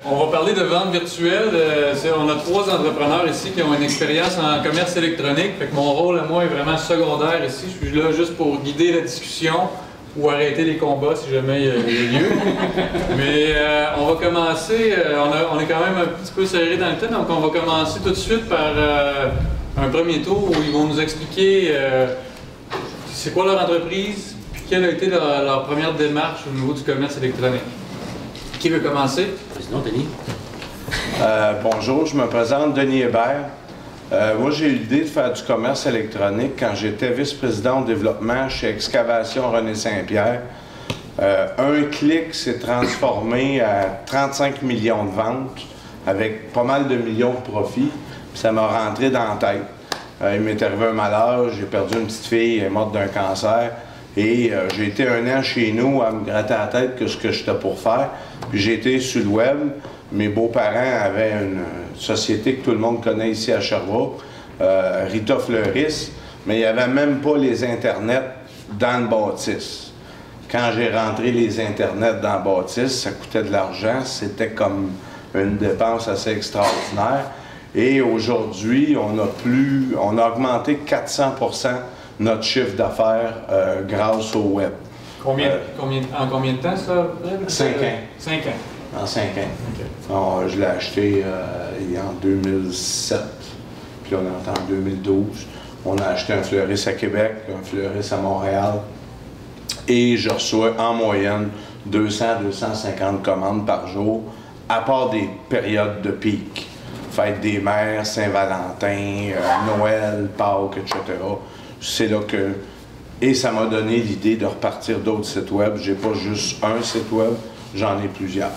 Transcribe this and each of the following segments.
On va parler de vente virtuelle. On a 3 entrepreneurs ici qui ont une expérience en commerce électronique. Fait que mon rôle à moi est vraiment secondaire ici. Je suis là juste pour guider la discussion ou arrêter les combats si jamais il y a lieu. Mais on va commencer, on est quand même un petit peu serré dans le temps, donc on va commencer tout de suite par un premier tour où ils vont nous expliquer c'est quoi leur entreprise, puis quelle a été leur première démarche au niveau du commerce électronique. Qui veut commencer? Président Denis. Bonjour, je me présente Denis Hébert. Moi, j'ai eu l'idée de faire du commerce électronique quand j'étais vice-président au développement chez Excavation René Saint-Pierre. Un clic s'est transformé à 35 millions de ventes avec pas mal de millions de profits. Puis ça m'a rentré dans la tête. Il m'est arrivé un malheur, j'ai perdu une petite fille, elle est morte d'un cancer. Et j'ai été 1 an chez nous à me gratter la tête que ce que j'étais pour faire. Puis j'ai été sur le web. Mes beaux-parents avaient une société que tout le monde connaît ici à Sherbrooke, Rita Fleuris, mais il n'y avait même pas les internets dans le bâtisse. Quand j'ai rentré les internets dans le bâtisse, ça coûtait de l'argent, c'était comme une dépense assez extraordinaire. Et aujourd'hui, on a augmenté 400% notre chiffre d'affaires grâce au web. En combien de temps ça? 5 ans. 5 ans. En 5 ans. Okay. Je l'ai acheté en 2007, puis on est en 2012. On a acheté un fleuriste à Québec, un fleuriste à Montréal, et je reçois en moyenne 200-250 commandes par jour, à part des périodes de pic. Fête des mères, Saint-Valentin, Noël, Pâques, etc. C'est là que... Et ça m'a donné l'idée de repartir d'autres sites web. J'ai pas juste un site web, j'en ai plusieurs.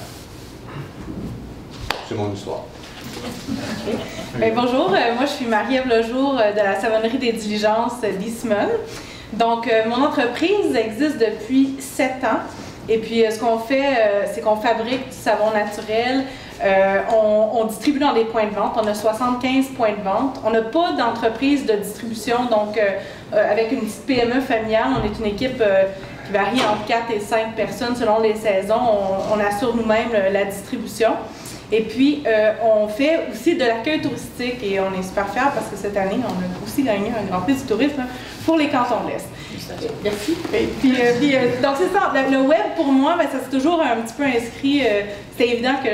C'est mon histoire. Bien, bonjour, moi je suis Marie-Ève Lejour de la savonnerie des diligences d'Eastman. Donc, mon entreprise existe depuis 7 ans. Et puis, ce qu'on fait, c'est qu'on fabrique du savon naturel. On distribue dans des points de vente. On a 75 points de vente. On n'a pas d'entreprise de distribution, donc avec une petite PME familiale, on est une équipe qui varie entre 4 et 5 personnes selon les saisons. On assure nous-mêmes la distribution. Et puis, on fait aussi de l'accueil touristique et on est super fiers parce que cette année, on a aussi gagné un Grand Prix du tourisme pour les cantons de l'Est. Merci. Et puis, donc c'est ça, le web pour moi, ben, ça s'est toujours un petit peu inscrit. C'était évident que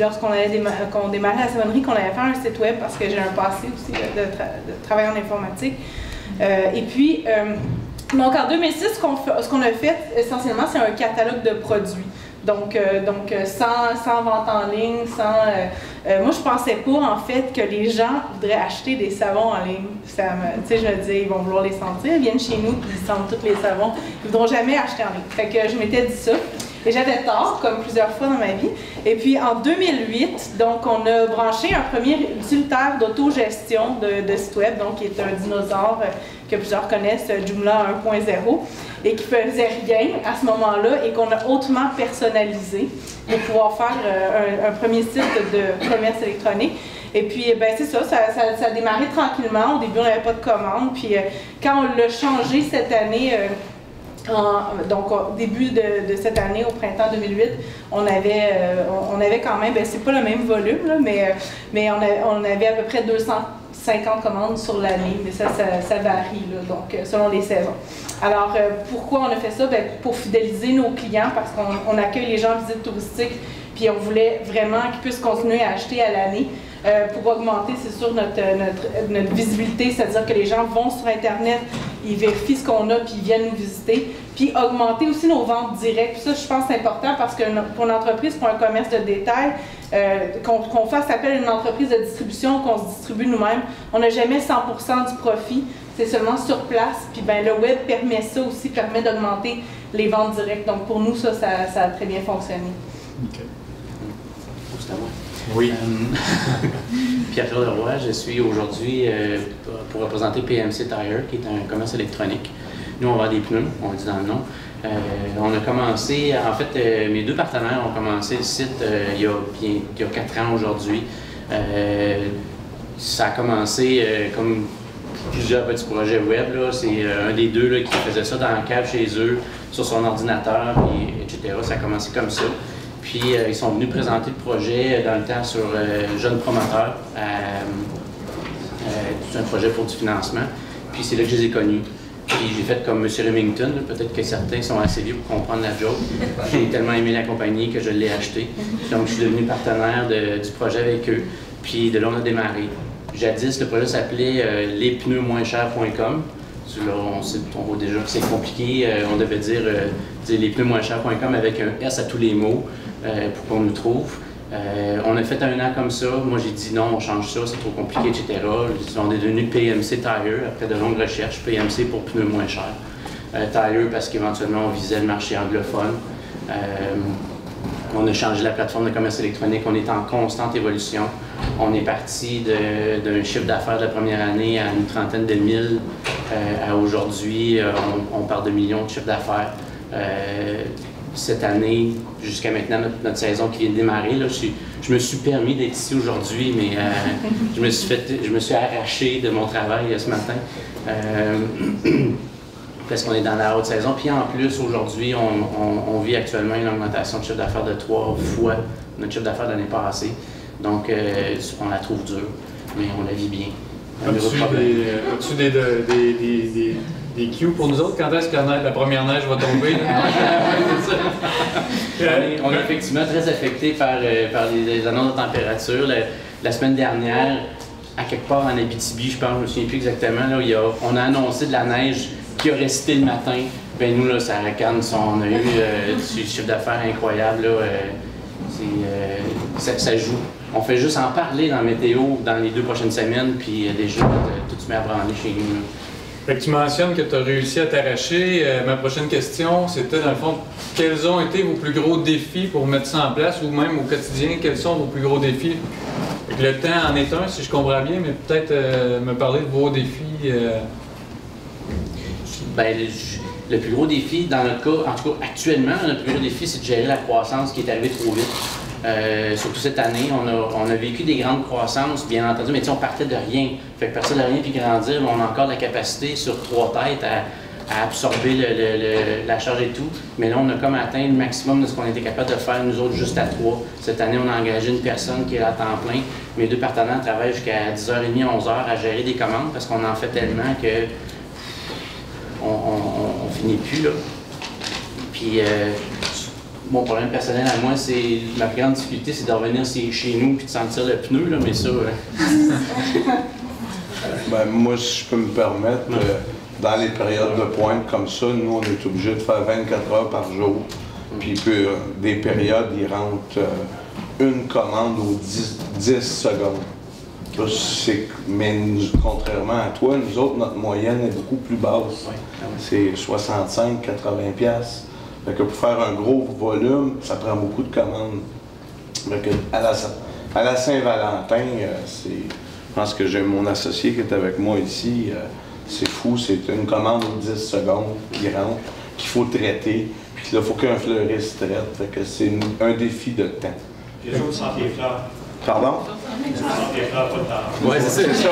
lorsqu'on démarrait la savonnerie, qu'on allait faire un site web parce que j'ai un passé aussi de travail en informatique. Et puis, donc en 2006, ce qu'on a fait essentiellement, c'est un catalogue de produits. Donc sans vente en ligne, moi, je pensais pas, en fait, que les gens voudraient acheter des savons en ligne. Tu sais, je me disais, ils vont vouloir les sentir, ils viennent chez nous, puis ils sentent tous les savons. Ils ne voudront jamais acheter en ligne. Fait que je m'étais dit ça. Et j'avais tort, comme plusieurs fois dans ma vie. Et puis, en 2008, donc, on a branché un premier utilitaire d'autogestion de site web, donc qui est un dinosaure que plusieurs connaissent, Joomla 1.0, et qui faisait rien à ce moment-là et qu'on a hautement personnalisé pour pouvoir faire un premier site de commerce électronique. Et puis, ben c'est ça a démarré tranquillement. Au début, on n'avait pas de commandes. Puis, quand on l'a changé cette année, donc au début de cette année, au printemps 2008, on avait quand même, ben c'est pas le même volume, là, mais on avait à peu près 250 commandes sur l'année, mais ça varie, là, donc selon les saisons. Alors, pourquoi on a fait ça? Ben, pour fidéliser nos clients, parce qu'on accueille les gens en visite touristique, puis on voulait vraiment qu'ils puissent continuer à acheter à l'année. Pour augmenter, c'est sûr, notre visibilité, c'est-à-dire que les gens vont sur Internet, ils vérifient ce qu'on a, puis ils viennent nous visiter. Puis augmenter aussi nos ventes directes. Puis ça, je pense que c'est important parce que pour une entreprise, pour un commerce de détail, qu'on fasse appel à une entreprise de distribution, qu'on se distribue nous-mêmes, on n'a jamais 100% du profit. C'est seulement sur place. Puis ben, le web permet ça aussi, permet d'augmenter les ventes directes. Donc pour nous, ça a très bien fonctionné. OK. C'est à moi. Oui. Pierre-Claude Leroy, je suis aujourd'hui pour représenter PMC Tire, qui est un commerce électronique. Nous, on vend des pneus, on le dit dans le nom. On a commencé, en fait, mes 2 partenaires ont commencé le site il y a 4 ans aujourd'hui. Ça a commencé comme plusieurs petits projets web. C'est un des 2 là, qui faisait ça dans la cave chez eux, sur son ordinateur, puis, etc. Ça a commencé comme ça. Puis ils sont venus présenter le projet dans le temps sur Jeunes Promoteurs. C'est un projet pour du financement. Puis c'est là que je les ai connus. Puis j'ai fait comme M. Remington, peut-être que certains sont assez vieux pour comprendre la joke. J'ai tellement aimé la compagnie que je l'ai acheté. Donc je suis devenu partenaire du projet avec eux. Puis de là, on a démarré. Jadis, le projet s'appelait lespneuxmoinschers.com. Là, on voit déjà que c'est compliqué. On devait dire lespneuxmoinschers.com avec un S à tous les mots pour qu'on nous trouve. On a fait un an comme ça. Moi, j'ai dit non, on change ça, c'est trop compliqué, etc. On est devenu PMC Tire après de longues recherches. PMC pour pneus moins chers. Tire parce qu'éventuellement, on visait le marché anglophone. On a changé la plateforme de commerce électronique. On est en constante évolution. On est parti d'un chiffre d'affaires de la première année à une trentaine de mille. À aujourd'hui, on parle de millions de chiffres d'affaires. Cette année, jusqu'à maintenant, notre saison qui vient de démarrer, là, je me suis permis d'être ici aujourd'hui, mais je me suis arraché de mon travail ce matin parce qu'on est dans la haute saison. Puis en plus, aujourd'hui, on vit actuellement une augmentation de chiffre d'affaires de 3 fois notre chiffre d'affaires de l'année passée. Donc, on la trouve dure, mais on la vit bien. As-tu des cues pour nous autres? Quand est-ce que la première neige va tomber? On est effectivement très affecté par les annonces de température. La semaine dernière, à quelque part en Abitibi, je pense, je me souviens plus exactement, là, on a annoncé de la neige qui a resté le matin. Ben nous, là, ça racane, on a eu du chiffre d'affaires incroyable. Là, ça joue. On fait juste en parler dans la météo dans les 2 prochaines semaines, puis déjà, tout se met à branler chez nous. Là. Fait que tu mentionnes que tu as réussi à t'arracher. Ma prochaine question, c'était dans le fond, quels ont été vos plus gros défis pour mettre ça en place, ou même au quotidien, quels sont vos plus gros défis? Fait que le temps en est un, si je comprends bien, mais peut-être me parler de vos défis. Ben, le plus gros défi, dans notre cas, en tout cas actuellement, notre plus gros défi, c'est de gérer la croissance qui est arrivée trop vite. Surtout cette année, on a vécu des grandes croissances, bien entendu, mais on partait de rien. Fait que partir de rien puis grandir, on a encore la capacité sur 3 têtes à absorber la charge et tout. Mais là, on a comme atteint le maximum de ce qu'on était capable de faire, nous autres, juste à 3. Cette année, on a engagé une personne qui est à temps plein. Mes 2 partenaires travaillent jusqu'à 10h30, 11h à gérer des commandes parce qu'on en fait tellement que on finit plus, là. Puis, mon problème personnel à moi, c'est ma plus grande difficulté, c'est de revenir chez nous et de sentir le pneu, là, mais ça... Ben, moi, si je peux me permettre, dans les périodes de pointe comme ça, nous, on est obligé de faire 24 heures par jour. Puis, des périodes, ils rentrent une commande aux 10 secondes. Là, mais contrairement à toi, nous autres, notre moyenne est beaucoup plus basse. C'est 65, 80 piastres. Fait que pour faire un gros volume, ça prend beaucoup de commandes. Fait que à la Saint-Valentin, je pense que j'ai mon associé qui est avec moi ici. C'est fou, c'est une commande aux 10 secondes qui rentre, qu'il faut traiter. Puis là, il faut qu'un fleuriste traite. Fait que c'est un défi de temps. Les autres sentent les fleurs. Pardon? Oui, c'est ça.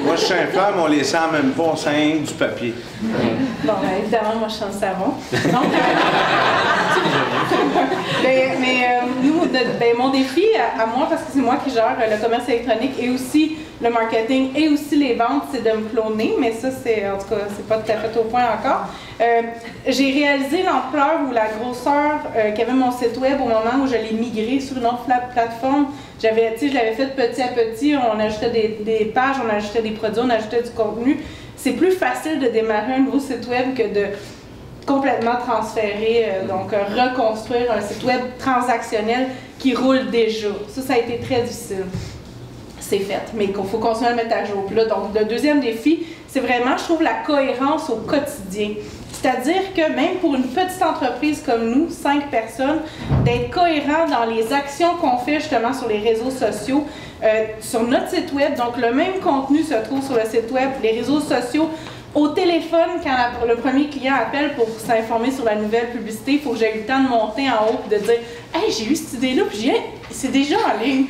Moi, je suis un fleur, mais on les sent même pas, on sent du papier. Bon, ben, évidemment, moi, je sens le savon. Donc, mon défi à moi, parce que c'est moi qui gère le commerce électronique et aussi le marketing et aussi les ventes, c'est de me cloner, mais ça, c'est, en tout cas, c'est pas tout à fait au point encore. J'ai réalisé l'ampleur ou la grosseur qu'avait mon site web au moment où je l'ai migré sur une autre plateforme. Je l'avais fait petit à petit, on ajoutait des pages, on ajoutait des produits, on ajoutait du contenu. C'est plus facile de démarrer un nouveau site web que de complètement transférer, donc reconstruire un site web transactionnel qui roule déjà. Ça a été très difficile. C'est fait, mais il faut continuer à le mettre à jour. Puis là, donc, le deuxième défi, c'est vraiment, je trouve, la cohérence au quotidien. C'est-à-dire que même pour une petite entreprise comme nous, 5 personnes, d'être cohérent dans les actions qu'on fait justement sur les réseaux sociaux, sur notre site web. Donc, le même contenu se trouve sur le site web, les réseaux sociaux. Au téléphone, quand le premier client appelle pour s'informer sur la nouvelle publicité, il faut que j'aie eu le temps de monter en haut et de dire « Hey, j'ai eu cette idée-là, puis c'est déjà en ligne. »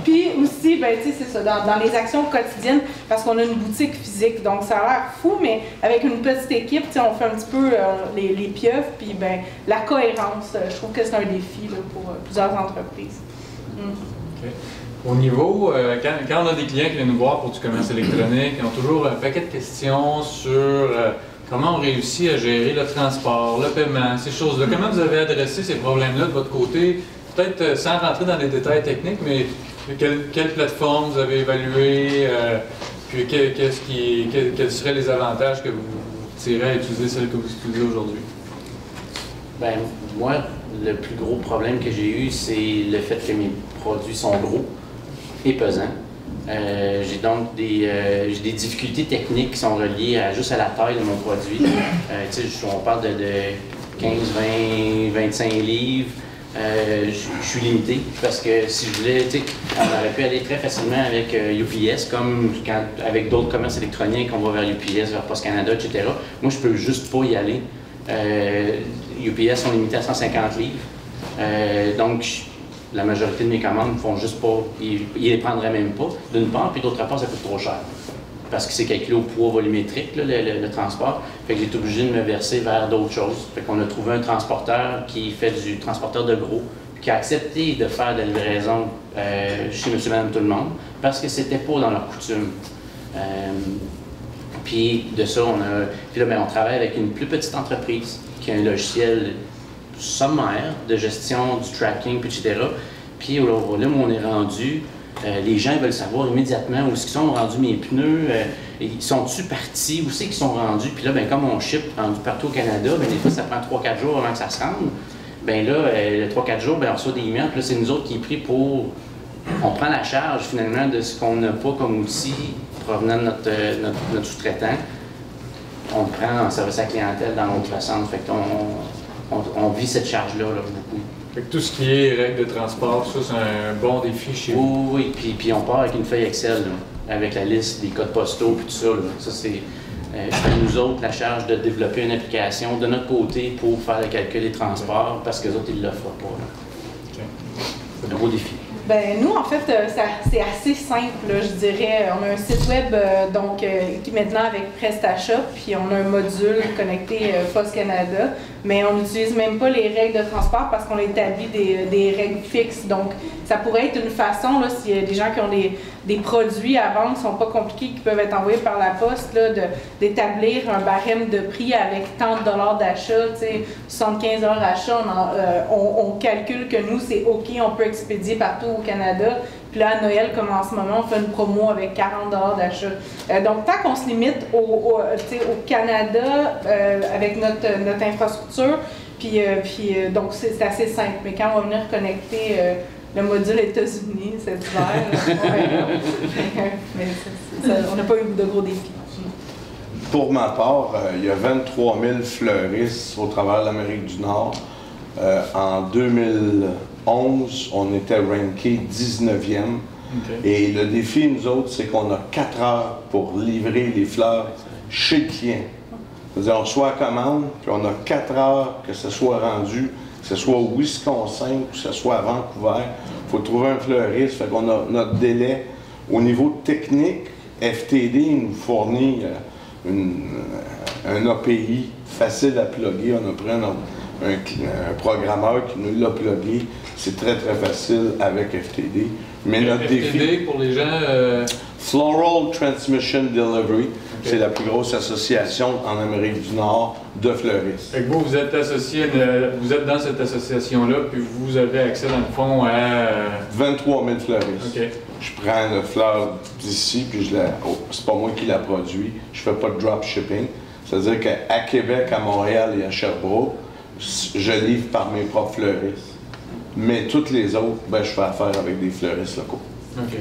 Puis aussi, ben, tu sais, c'est ça, dans les actions quotidiennes, parce qu'on a une boutique physique, donc ça a l'air fou, mais avec une petite équipe, tu sais, on fait un petit peu les pieuvres, puis ben, la cohérence, je trouve que c'est un défi là, pour plusieurs entreprises. Okay. Au niveau, quand on a des clients qui viennent nous voir pour du commerce électronique, ils ont toujours un paquet de questions sur comment on réussit à gérer le transport, le paiement, ces choses-là. Comment vous avez adressé ces problèmes-là de votre côté? Peut-être sans rentrer dans les détails techniques, mais quelle plateforme vous avez évalué? Puis quels seraient les avantages que vous tirez à utiliser celle que vous utilisez aujourd'hui? Ben, moi, le plus gros problème que j'ai eu, c'est le fait que mes produits sont gros et pesants. J'ai donc des difficultés techniques qui sont reliées juste à la taille de mon produit. On parle de 15, 20, 25 livres. Je suis limité parce que si je voulais, on aurait pu aller très facilement avec UPS, comme avec d'autres commerces électroniques, on va vers UPS, vers Post Canada, etc. Moi, je peux juste pas y aller. UPS sont limités à 150 livres. Donc, la majorité de mes commandes ne font juste pas, ils les prendraient même pas, d'une part, puis d'autre part, ça coûte trop cher. Parce que c'est calculé au poids volumétrique, là, le transport. Fait que j'ai été obligé de me verser vers d'autres choses. Fait qu'on a trouvé un transporteur qui fait du transporteur de gros, qui a accepté de faire de la livraison chez Monsieur, Madame, tout le monde, parce que c'était pas dans leur coutume. Puis de ça, on travaille avec une plus petite entreprise qui a un logiciel sommaire de gestion du tracking, etc. Puis là où on est rendu, les gens veulent savoir immédiatement où est-ce qu'ils sont rendus mes pneus, ils sont-tu partis, où c'est qu'ils sont rendus. Puis là, ben, comme on ship rendu partout au Canada, ben, des fois ça prend 3-4 jours avant que ça se rende. Bien là, 3-4 jours, ben, on reçoit des emails, puis là c'est nous autres qui est pris pour... On prend la charge finalement de ce qu'on n'a pas comme outil provenant de notre sous-traitant. On le prend en service à la clientèle dans l'autre façon. Fait qu'on vit cette charge-là beaucoup. Fait que tout ce qui est règles de transport, ça c'est un bon défi chez vous. Oui, puis on part avec une feuille Excel, là, avec la liste des codes postaux et tout ça. Là. Ça c'est à nous autres la charge de développer une application de notre côté pour faire le calcul des transports, parce que les autres ils ne l'offrent pas. Là. Okay. C'est un gros défi. Ben, nous, en fait, c'est assez simple, là, je dirais. On a un site web qui est maintenant avec PrestaShop, puis on a un module connecté Post Canada, mais on n'utilise même pas les règles de transport parce qu'on a établi des règles fixes. Donc, ça pourrait être une façon, là, s'il y a des gens qui ont des produits à vendre qui ne sont pas compliqués, qui peuvent être envoyés par la poste, d'établir un barème de prix avec tant de dollars d'achat, 75 $ d'achat, on calcule que nous, c'est OK, on peut expédier partout au Canada. Puis là, à Noël, comme en ce moment, on fait une promo avec 40 $ d'achat. Donc, tant qu'on se limite au Canada avec notre infrastructure, donc c'est assez simple. Mais quand on va venir connecter le module États-Unis cet hiver, on n'a pas eu de gros défis. Pour ma part, il y a 23 000 fleuristes au travers de l'Amérique du Nord. En 2011, on était ranké 19e. Okay. Et le défi, nous autres, c'est qu'on a 4 heures pour livrer les fleurs chez le client. C'est-à-dire, on reçoit la commande, puis on a 4 heures que ce soit rendu, que ce soit au Wisconsin ou que ce soit à Vancouver. Il faut trouver un fleuriste. Fait qu'on a notre délai. Au niveau technique, FTD nous fournit un API facile à plugger. On a pris un programmeur qui nous l'a plugué. C'est très, très facile avec FTD. Mais notre FTD, défi, pour les gens... Floral Transmission Delivery, okay. C'est la plus grosse association en Amérique du Nord de fleuristes. Fait que vous êtes associé, vous êtes dans cette association-là, puis vous avez accès, dans le fond, à... 23 000 fleuristes. Okay. Je prends la fleur d'ici, puis c'est pas moi qui la produis. Je fais pas de drop shipping. C'est-à-dire qu'à Québec, à Montréal et à Sherbrooke, je livre par mes propres fleuristes. Mais toutes les autres, ben, je fais affaire avec des fleuristes locaux. OK. Okay.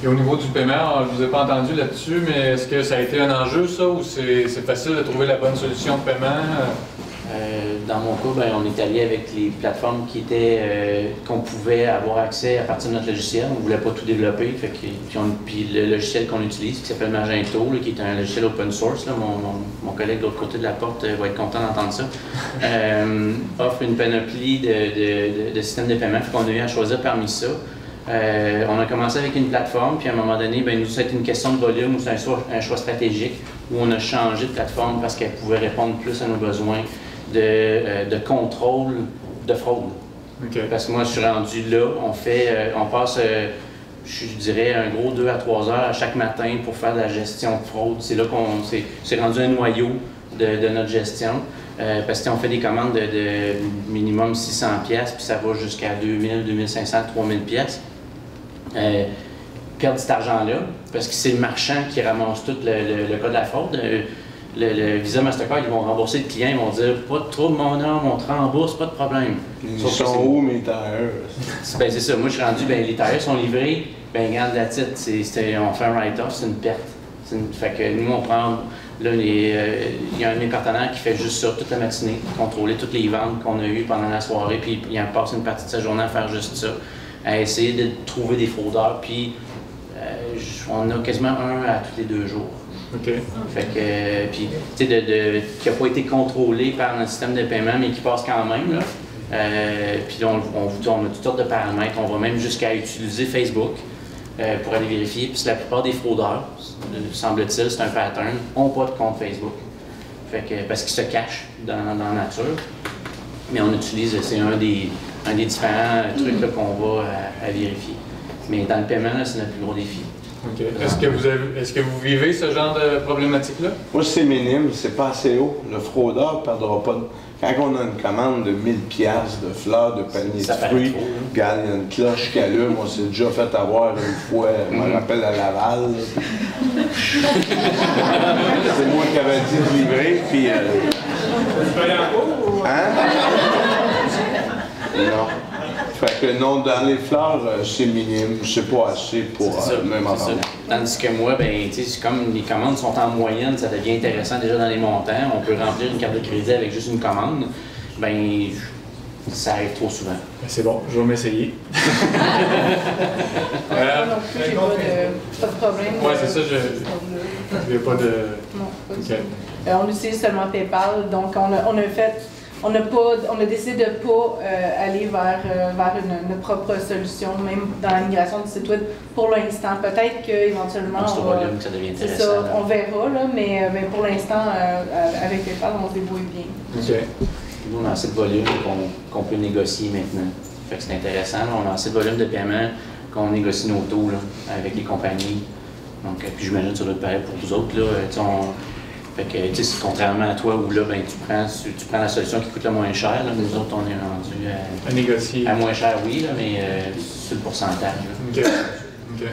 Et au niveau du paiement, je ne vous ai pas entendu là-dessus, mais est-ce que ça a été un enjeu, ça, ou c'est facile de trouver la bonne solution de paiement? Dans mon cas, ben, on est allé avec les plateformes qu'on pouvait avoir accès à partir de notre logiciel. On ne voulait pas tout développer. Puis le logiciel qu'on utilise, qui s'appelle Magento, là, qui est un logiciel open source, là, mon collègue de l'autre côté de la porte va être content d'entendre ça, offre une panoplie de systèmes de paiement. On a eu à choisir parmi ça. On a commencé avec une plateforme, puis à un moment donné, ben, nous, c'était une question de volume ou c'est un choix stratégique où on a changé de plateforme parce qu'elle pouvait répondre plus à nos besoins de contrôle de fraude. Okay. Parce que moi, je suis rendu là, on passe, je dirais, un gros 2 à 3 heures à chaque matin pour faire de la gestion de fraude. C'est là qu'on s'est rendu un noyau de notre gestion. Parce qu'on fait des commandes de minimum 600$, puis ça va jusqu'à 2000, 2500, 3000$. Perdre cet argent-là, parce que c'est le marchand qui ramasse tout le cas de la fraude. Le Visa Mastercard, ils vont rembourser le client, ils vont dire « Pas de trouble, mon homme, on te rembourse, pas de problème. » Ils sont où, mes tailleurs? Ben, c'est ça. Moi, je suis rendu, ben, les tailleurs sont livrés, ben, regarde la titre, on fait un write-off, c'est une perte. Fait que nous, on prend... Là, il y a un de mes partenaires qui fait juste ça toute la matinée, contrôler toutes les ventes qu'on a eues pendant la soirée, puis il en passe une partie de sa journée à faire juste ça, à essayer de trouver des fraudeurs, puis on a quasiment un à tous les 2 jours. OK. Fait que, puis, tu sais, qui n'a pas été contrôlé par notre système de paiement, mais qui passe quand même, là. Puis on a toutes sortes de paramètres, on va même jusqu'à utiliser Facebook. Pour aller vérifier. Puis la plupart des fraudeurs, semble-t-il, c'est un pattern, n'ont pas de compte Facebook. Parce qu'ils se cachent dans la nature. Mais on utilise, c'est un des différents trucs qu'on va à vérifier. Mais dans le paiement, c'est notre plus gros défi. OK. Est-ce que vous vivez ce genre de problématique-là? Moi, c'est minime, c'est pas assez haut. Le fraudeur ne perdra pas de... Quand on a une commande de 1000$ de fleurs, de paniers de fruits, regarde, il y a une cloche qui allume, on s'est déjà fait avoir une fois, je me rappelle à Laval. C'est moi qui avais dit de livrer, puis... Hein? Non. Fait que non, dans les fleurs, c'est minime, c'est pas assez pour même entendre. Tandis que moi, ben, tu sais, comme les commandes sont en moyenne, ça devient intéressant déjà dans les montants. On peut remplir une carte de crédit avec juste une commande. Ben, ça arrive trop souvent. C'est bon, je vais m'essayer. Non plus, j'ai pas de problème. Oui, c'est ça, j'ai pas de... Non, pas du tout. On utilise seulement PayPal, donc on a décidé de ne pas aller vers notre propre solution, même dans la migration du site web pour l'instant. Peut-être qu'éventuellement, on verra, là, mais pour l'instant, avec PayPal, on se débrouille bien. Okay. Nous, on a assez de volume qu'on peut négocier maintenant. Fait que c'est intéressant. Là, on a assez de volume de paiement qu'on négocie nos taux là, avec les compagnies. Donc, puis j'imagine que ça doit être pareil pour vous autres. Là, fait que, tu sais, contrairement à toi, où là, ben, tu prends la solution qui coûte le moins cher, là, nous autres, on est rendu à négocier. À moins cher, oui, là, mais sur le pourcentage. OK. OK.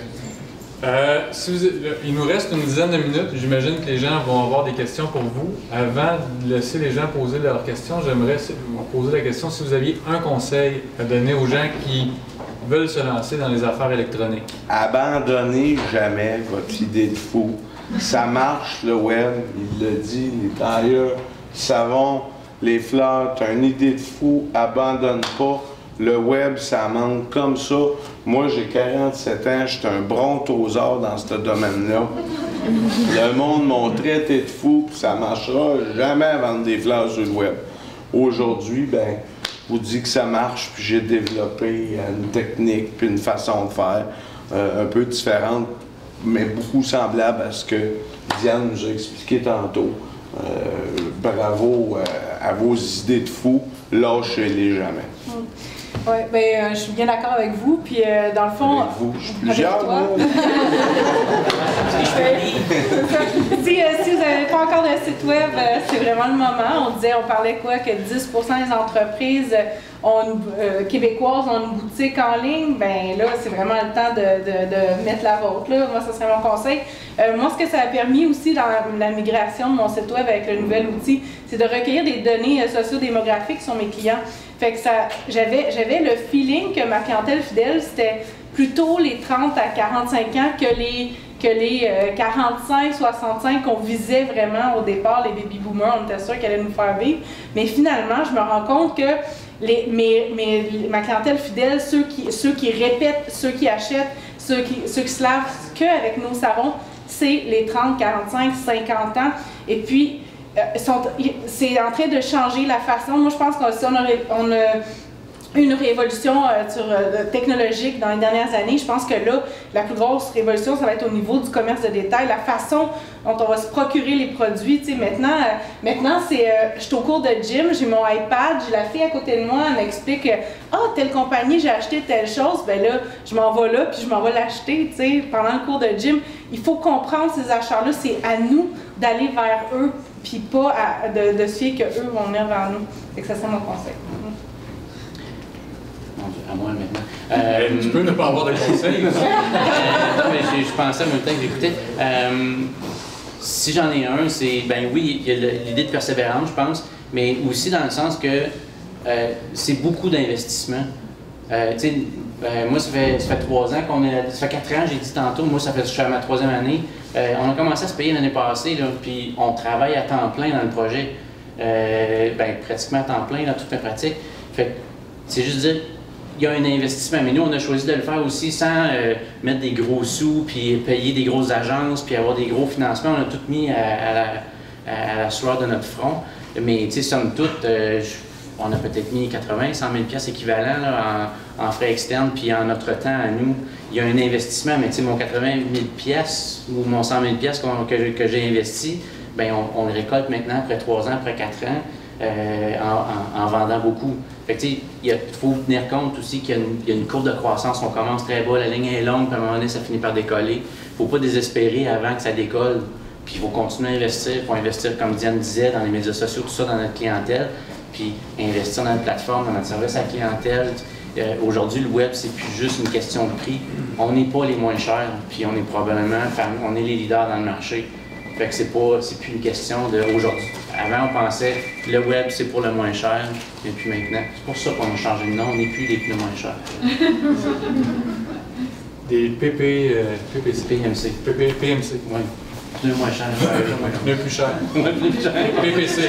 Il nous reste une dizaine de minutes. J'imagine que les gens vont avoir des questions pour vous. Avant de laisser les gens poser leurs questions, j'aimerais vous poser la question si vous aviez un conseil à donner aux gens qui veulent se lancer dans les affaires électroniques. Abandonnez jamais votre idée de fou. Ça marche, le web, il le dit, les tailleurs, le savon, les fleurs, tu as une idée de fou, abandonne pas. Le web, ça manque comme ça. Moi, j'ai 47 ans, je suis un brontosaure dans ce domaine-là. Le monde m'ont traité de fou, puis ça marchera jamais à vendre des fleurs sur le web. Aujourd'hui, ben, je vous dis que ça marche, puis j'ai développé une technique, puis une façon de faire un peu différente, mais beaucoup semblable à ce que Diane nous a expliqué tantôt. Bravo à vos idées de fou, lâchez-les jamais. Oui, ben, je suis bien d'accord avec vous, puis dans le fond... Avec vous, je suis plusieurs, moi. Si vous n'avez pas encore de site web, c'est vraiment le moment. On parlait quoi, que 10% des entreprises québécoises ont une boutique en ligne. Ben là, c'est vraiment le temps de mettre la vôtre. Là. Moi, ce serait mon conseil. Moi, ce que ça a permis aussi dans la migration de mon site web avec le nouvel outil, c'est de recueillir des données sociodémographiques sur mes clients. Fait que j'avais le feeling que ma clientèle fidèle, c'était plutôt les 30 à 45 ans que que les 45-65 qu'on visait vraiment au départ, les baby boomers, on était sûr qu'elle allait nous faire vivre. Mais finalement, je me rends compte que ma clientèle fidèle, ceux qui répètent, ceux qui achètent, ceux qui se lavent qu'avec nos savons, c'est les 30, 45, 50 ans. Et puis, c'est en train de changer la façon. Moi, je pense qu'on a une révolution technologique dans les dernières années. Je pense que là, la plus grosse révolution, ça va être au niveau du commerce de détail, la façon dont on va se procurer les produits. Tu sais, maintenant je suis au cours de gym, j'ai mon iPad, j'ai la fille à côté de moi, elle m'explique « Ah, telle compagnie, j'ai acheté telle chose. » Ben là, je m'en vais là, puis je m'en vais l'acheter, tu sais, pendant le cours de gym. Il faut comprendre ces achats-là, c'est à nous d'aller vers eux, puis pas de se fier qu'eux vont venir vers nous. Fait que ça, c'est mon conseil. À moi maintenant. Tu peux ne pas avoir de conseils. Non, mais je pensais en même temps que j'écoutais. Si j'en ai un, c'est, ben oui, il y a l'idée de persévérance, je pense, mais aussi dans le sens que c'est beaucoup d'investissement. Moi, ça fait 3 ans ça fait 4 ans, j'ai dit tantôt, moi, je suis à ma 3e année. On a commencé à se payer l'année passée, là, puis on travaille à temps plein dans le projet. Pratiquement à temps plein dans toutes mes pratiques. Fait c'est juste dire, il y a un investissement, mais nous, on a choisi de le faire aussi sans mettre des gros sous, puis payer des grosses agences, puis avoir des gros financements. On a tout mis à la sueur de notre front. Mais, tu sais, somme toute, on a peut-être mis 80, 100 000 piastres équivalents là, en frais externes, puis en notre temps à nous. Il y a un investissement, mais tu sais, mon 80 000 piastres ou mon 100 000 piastres que j'ai investi, bien, on le récolte maintenant après 3 ans, après 4 ans, en vendant beaucoup. Fait que, il faut tenir compte aussi qu'il y a une courbe de croissance. On commence très bas, la ligne est longue, puis à un moment donné, ça finit par décoller. Il ne faut pas désespérer avant que ça décolle. Puis il faut continuer à investir. Il faut investir, comme Diane disait, dans les médias sociaux, tout ça, dans notre clientèle. Puis investir dans notre plateforme, dans notre service à la clientèle. Aujourd'hui, le web, c'est plus juste une question de prix. On n'est pas les moins chers, puis on est probablement, on est les leaders dans le marché. Fait que c'est plus une question d'aujourd'hui. Avant, on pensait que le web, c'est pour le moins cher, et puis maintenant, c'est pour ça qu'on a changé de nom, on n'est plus les plus moins chers. Des PPC. PMC. PMC. Oui. Pneus moins chers. Pneus plus cher. PPC.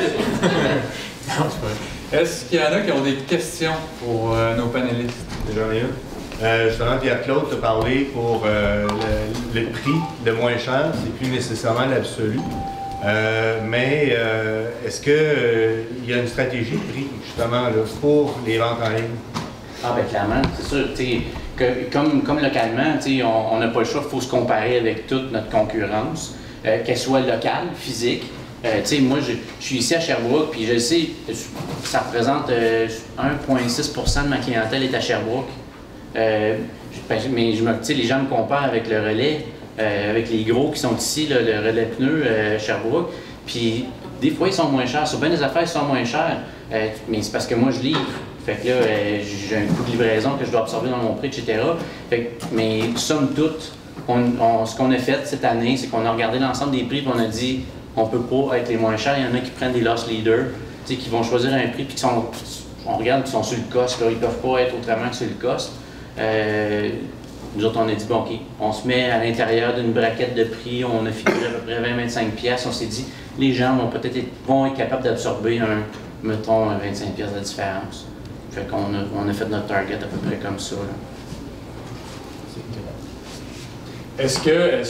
Non, c'est vrai. Est-ce qu'il y en a qui ont des questions pour nos panélistes? J'en ai une. Justement, Pierre-Claude t'a parlé pour le prix de moins cher, c'est plus nécessairement l'absolu. Mais est-ce qu'il y a une stratégie de prix, justement, là, pour les ventes en ligne? Ah, bien, clairement, c'est sûr. Comme localement, on n'a pas le choix, il faut se comparer avec toute notre concurrence, qu'elle soit locale, physique. Moi, je suis ici à Sherbrooke, puis je sais, ça représente 1,6% de ma clientèle est à Sherbrooke. Mais les gens me comparent avec le relais, avec les gros qui sont ici, le relais pneus Sherbrooke. Puis des fois, ils sont moins chers. Sur bien des affaires, ils sont moins chers. Mais c'est parce que moi, je livre. Fait que là, j'ai un coût de livraison que je dois absorber dans mon prix, etc. Mais somme toute, ce qu'on a fait cette année, c'est qu'on a regardé l'ensemble des prix et on a dit on peut pas être les moins chers. Il y en a qui prennent des loss leaders, qui vont choisir un prix, puis on regarde qu'ils sont sur le cost. Là, ils ne peuvent pas être autrement que sur le cost. Nous autres, on a dit, bon, OK, on se met à l'intérieur d'une braquette de prix, on a figuré à peu près 20-25 piastres. On s'est dit, les gens vont peut-être être capables d'absorber mettons, 25 piastres de différence. Fait qu'on a fait notre target à peu près comme ça. Là. Est-ce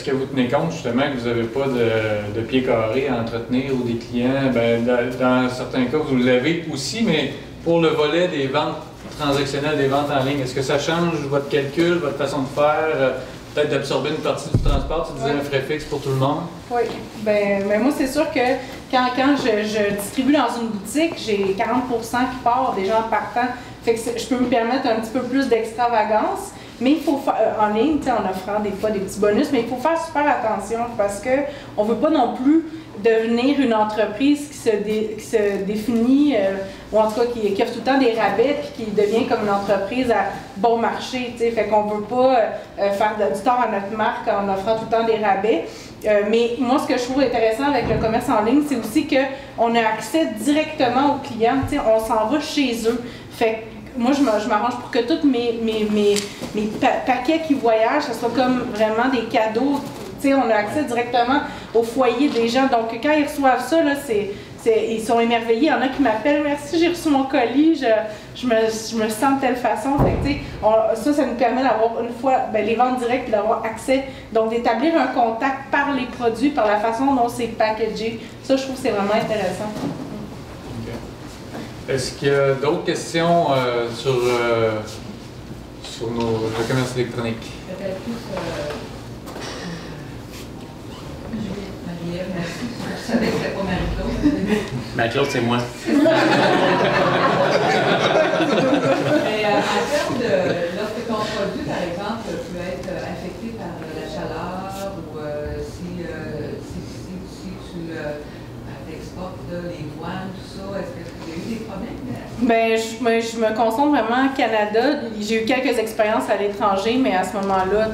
que vous tenez compte justement que vous n'avez pas de pied carré à entretenir ou des clients? Ben, dans certains cas, vous l'avez aussi, mais pour le volet des ventes transactionnelles, des ventes en ligne, est-ce que ça change votre calcul, votre façon de faire? Peut-être d'absorber une partie du transport, tu disais un frais fixe pour tout le monde? Oui, ben moi c'est sûr que quand je distribue dans une boutique, j'ai 40% qui part des gens partant. Fait que je peux me permettre un petit peu plus d'extravagance. Mais il faut faire, en ligne, en offrant des fois des petits bonus, mais il faut faire super attention parce qu'on ne veut pas non plus devenir une entreprise qui se définit, ou en tout cas qui offre tout le temps des rabais puis qui devient comme une entreprise à bon marché. Fait qu'on ne veut pas faire du tort à notre marque en offrant tout le temps des rabais. Mais moi, ce que je trouve intéressant avec le commerce en ligne, c'est aussi qu'on a accès directement aux clients. On s'en va chez eux. Fait moi, je m'arrange pour que tous mes paquets qui voyagent, ce soit comme vraiment des cadeaux sais, on a accès directement au foyer des gens. Donc, quand ils reçoivent ça, là, ils sont émerveillés. Il y en a qui m'appellent « Merci, j'ai reçu mon colis, je me sens de telle façon. » Fait que, ça nous permet d'avoir une fois les ventes directes et d'avoir accès. Donc, d'établir un contact par les produits, par la façon dont c'est packagé. Ça, je trouve que c'est vraiment intéressant. Okay. Est-ce qu'il y a d'autres questions sur le commerce électronique? Peut-être plus Marie-Ève, merci. Je savais que c'était pas Marie-Claude. Marie-Claude, c'est moi. Mais en termes de lorsque ton produit, par exemple, peut être affecté par la chaleur ou si tu t'exportes les douanes, tout ça, est-ce que tu as eu des problèmes? Bien, je me concentre vraiment au Canada. J'ai eu quelques expériences à l'étranger, mais à ce moment-là,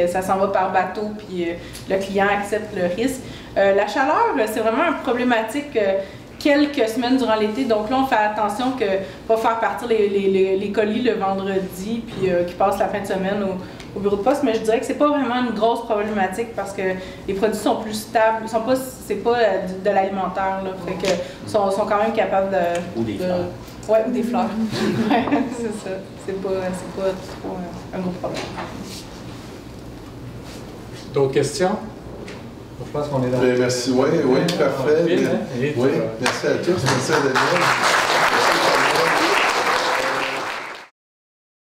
ça s'en va par bateau, puis le client accepte le risque. La chaleur, c'est vraiment une problématique quelques semaines durant l'été. Donc là, on fait attention que pas faire partir les colis le vendredi, puis qui passent la fin de semaine au bureau de poste. Mais je dirais que c'est pas vraiment une grosse problématique parce que les produits sont plus stables. C'est pas de l'alimentaire, là. Fait que sont quand même capables de... Ou des fleurs. Ouais, ou des fleurs. Ouais, c'est ça. C'est pas trop un gros problème. D'autres questions? Je pense qu'on est dans... Merci, oui, parfait. Oui, merci à tous. Merci à Daniel.